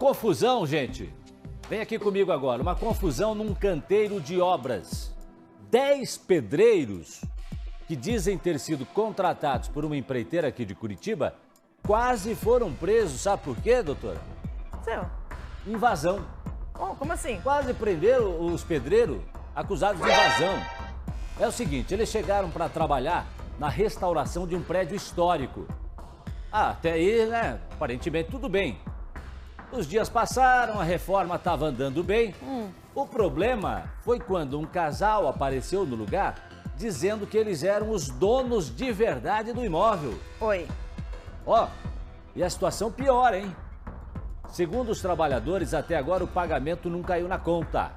Confusão, gente. Vem aqui comigo agora. Uma confusão num canteiro de obras. 10 pedreiros que dizem ter sido contratados por uma empreiteira aqui de Curitiba quase foram presos. Sabe por quê, doutora? Seu. Invasão. Oh, como assim? Quase prenderam os pedreiros acusados de invasão. É o seguinte, eles chegaram para trabalhar na restauração de um prédio histórico. Até aí, né, aparentemente tudo bem. Os dias passaram, a reforma estava andando bem. O problema foi quando um casal apareceu no lugar dizendo que eles eram os donos de verdade do imóvel. Oi. Ó, e a situação piora, hein? Segundo os trabalhadores, até agora o pagamento não caiu na conta.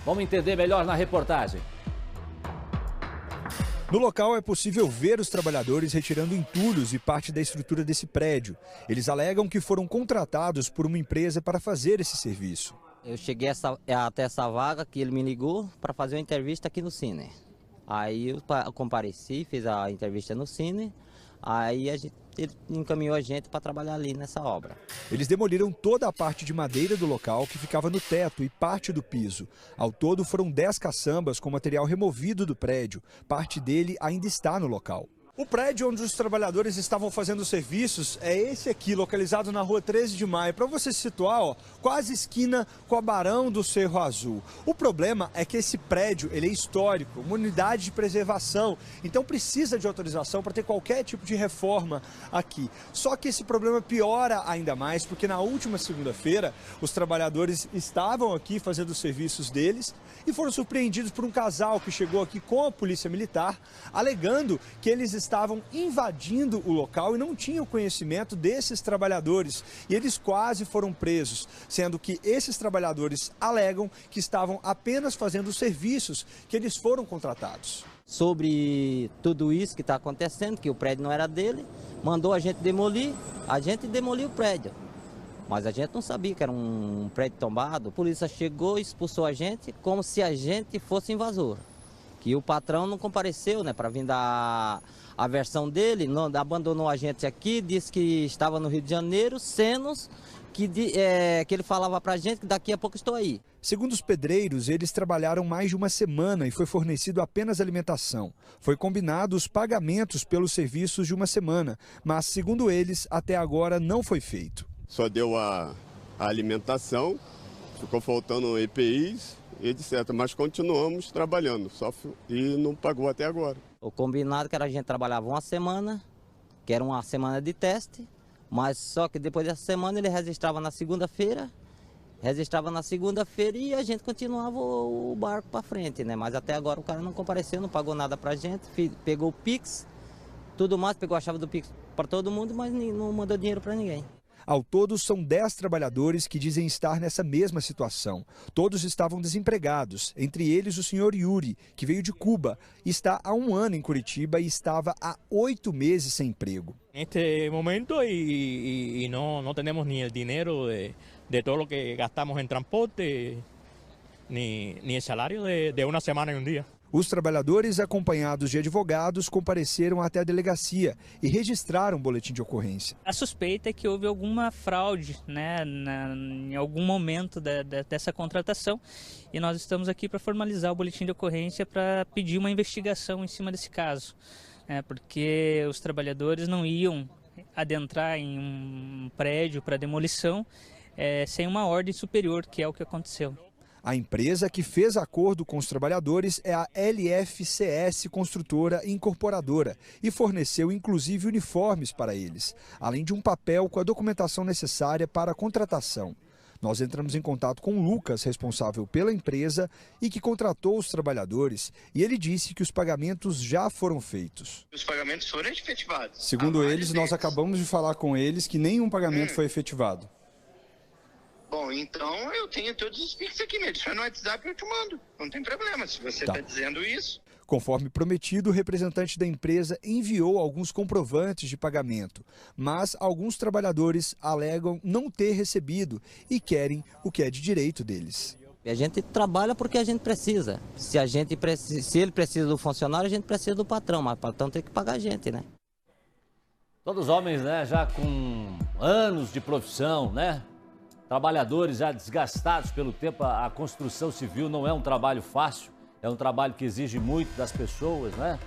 Vamos entender melhor na reportagem. No local é possível ver os trabalhadores retirando entulhos e parte da estrutura desse prédio. Eles alegam que foram contratados por uma empresa para fazer esse serviço. Eu cheguei até essa vaga que ele me ligou para fazer uma entrevista aqui no Cine. Aí eu compareci, fiz a entrevista no Cine, aí ele encaminhou a gente para trabalhar ali nessa obra. Eles demoliram toda a parte de madeira do local que ficava no teto e parte do piso. Ao todo foram 10 caçambas com material removido do prédio. Parte dele ainda está no local. O prédio onde os trabalhadores estavam fazendo serviços é esse aqui, localizado na rua 13 de Maio. Para você se situar, ó, quase esquina com a Barão do Cerro Azul. O problema é que esse prédio ele é histórico, uma unidade de preservação, então precisa de autorização para ter qualquer tipo de reforma aqui. Só que esse problema piora ainda mais porque na última segunda-feira os trabalhadores estavam aqui fazendo os serviços deles e foram surpreendidos por um casal que chegou aqui com a polícia militar, alegando que eles estavam invadindo o local e não tinham conhecimento desses trabalhadores. E eles quase foram presos, sendo que esses trabalhadores alegam que estavam apenas fazendo os serviços que eles foram contratados. Sobre tudo isso que está acontecendo, que o prédio não era dele, mandou a gente demoliu o prédio. Mas a gente não sabia que era um prédio tombado. A polícia chegou e expulsou a gente como se a gente fosse invasor. Que o patrão não compareceu, né, para vir dar a versão dele, não, abandonou a gente aqui, disse que estava no Rio de Janeiro, cenos que ele falava para a gente que daqui a pouco estou aí. Segundo os pedreiros, eles trabalharam mais de uma semana e foi fornecido apenas alimentação. Foi combinado os pagamentos pelos serviços de uma semana, mas segundo eles, até agora não foi feito. Só deu a alimentação, ficou faltando EPIs, etc. Mas continuamos trabalhando, e não pagou até agora. O combinado que era a gente trabalhava uma semana, que era uma semana de teste, mas só que depois dessa semana ele registrava na segunda-feira e a gente continuava o barco para frente, né? Mas até agora o cara não compareceu, não pagou nada pra gente, pegou o Pix, tudo mais, pegou a chave do Pix para todo mundo, mas não mandou dinheiro para ninguém. Ao todo, são 10 trabalhadores que dizem estar nessa mesma situação. Todos estavam desempregados, entre eles o senhor Yuri, que veio de Cuba, está há 1 ano em Curitiba e estava há 8 meses sem emprego. Neste momento não temos nem o dinheiro de todo o que gastamos em transporte, nem o salário de uma semana e um dia. Os trabalhadores, acompanhados de advogados, compareceram até a delegacia e registraram um boletim de ocorrência. A suspeita é que houve alguma fraude, né, em algum momento dessa contratação, e nós estamos aqui para formalizar o boletim de ocorrência para pedir uma investigação em cima desse caso, né, porque os trabalhadores não iam adentrar em um prédio para demolição sem uma ordem superior, que é o que aconteceu. A empresa que fez acordo com os trabalhadores é a LFCS Construtora Incorporadora e forneceu inclusive uniformes para eles, além de um papel com a documentação necessária para a contratação. Nós entramos em contato com o Lucas, responsável pela empresa e que contratou os trabalhadores, e ele disse que os pagamentos já foram feitos. Os pagamentos foram efetivados? Segundo eles, nós acabamos de falar com eles que nenhum pagamento foi efetivado. Bom, então eu tenho todos os Pix aqui, me adiciona no WhatsApp e eu te mando. Não tem problema, se você está dizendo isso. Conforme prometido, o representante da empresa enviou alguns comprovantes de pagamento, mas alguns trabalhadores alegam não ter recebido e querem o que é de direito deles. A gente trabalha porque a gente precisa. Se ele precisa do funcionário, a gente precisa do patrão, mas o patrão tem que pagar a gente, né? Todos homens, né, já com anos de profissão, né? trabalhadores já desgastados pelo tempo. A construção civil não é um trabalho fácil, é um trabalho que exige muito das pessoas, né?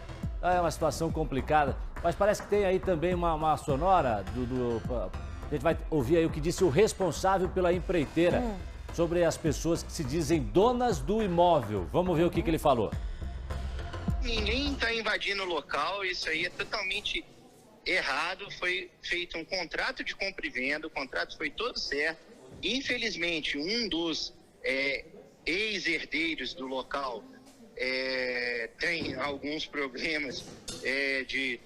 É uma situação complicada, mas parece que tem aí também uma sonora a gente vai ouvir aí o que disse o responsável pela empreiteira sobre as pessoas que se dizem donas do imóvel. Vamos ver o que ele falou. Ninguém está invadindo o local, isso aí é totalmente errado. Foi feito um contrato de compra e venda, o contrato foi todo certo. Infelizmente, um dos ex-herdeiros do local tem alguns problemas de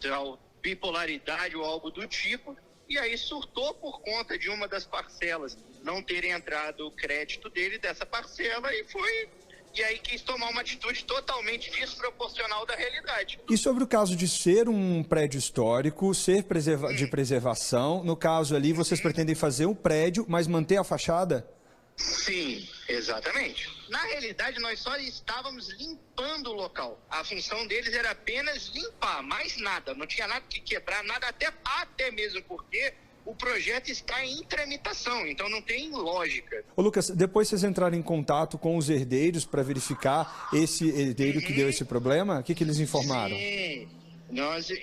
bipolaridade ou algo do tipo, e aí surtou por conta de uma das parcelas não terem entrado o crédito dele dessa parcela e aí quis tomar uma atitude totalmente desproporcional da realidade. E sobre o caso de ser um prédio histórico, ser de preservação, no caso ali vocês pretendem fazer um prédio, mas manter a fachada? Sim, exatamente. Na realidade, nós só estávamos limpando o local. A função deles era apenas limpar, mais nada. Não tinha nada que quebrar, nada, até mesmo porque o projeto está em tramitação, então não tem lógica. Ô Lucas, depois vocês entraram em contato com os herdeiros para verificar esse herdeiro que deu esse problema? O que eles informaram? Sim,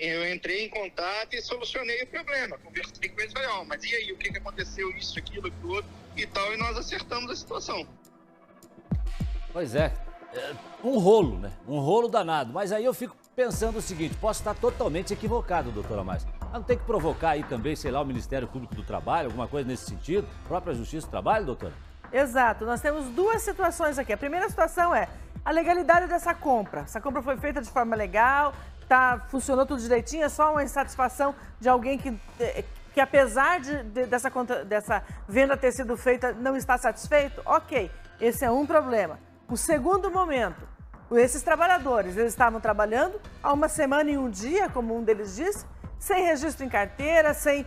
eu entrei em contato e solucionei o problema. Conversei com eles e falei, mas e aí, o que aconteceu, isso, aquilo, aquilo outro e tal, e nós acertamos a situação. Pois é, um rolo, né? Um rolo danado. Mas aí eu fico pensando o seguinte, posso estar totalmente equivocado, doutora Márcia. Mas não tem que provocar aí também, sei lá, o Ministério Público do Trabalho, alguma coisa nesse sentido? Própria Justiça do Trabalho, doutora? Exato, nós temos duas situações aqui. A primeira situação é a legalidade dessa compra. Essa compra foi feita de forma legal, funcionou tudo direitinho, é só uma insatisfação de alguém que apesar dessa venda ter sido feita, não está satisfeito? Ok, esse é um problema. O segundo momento, esses trabalhadores, eles estavam trabalhando há uma semana e um dia, como um deles disse, sem registro em carteira, sem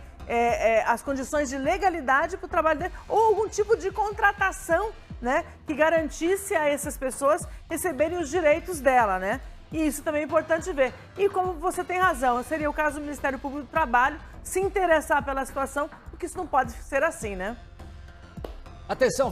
as condições de legalidade para o trabalho dele, ou algum tipo de contratação, né, que garantisse a essas pessoas receberem os direitos dela, né? E isso também é importante ver. E como você tem razão, seria o caso do Ministério Público do Trabalho se interessar pela situação, porque isso não pode ser assim, né? Atenção!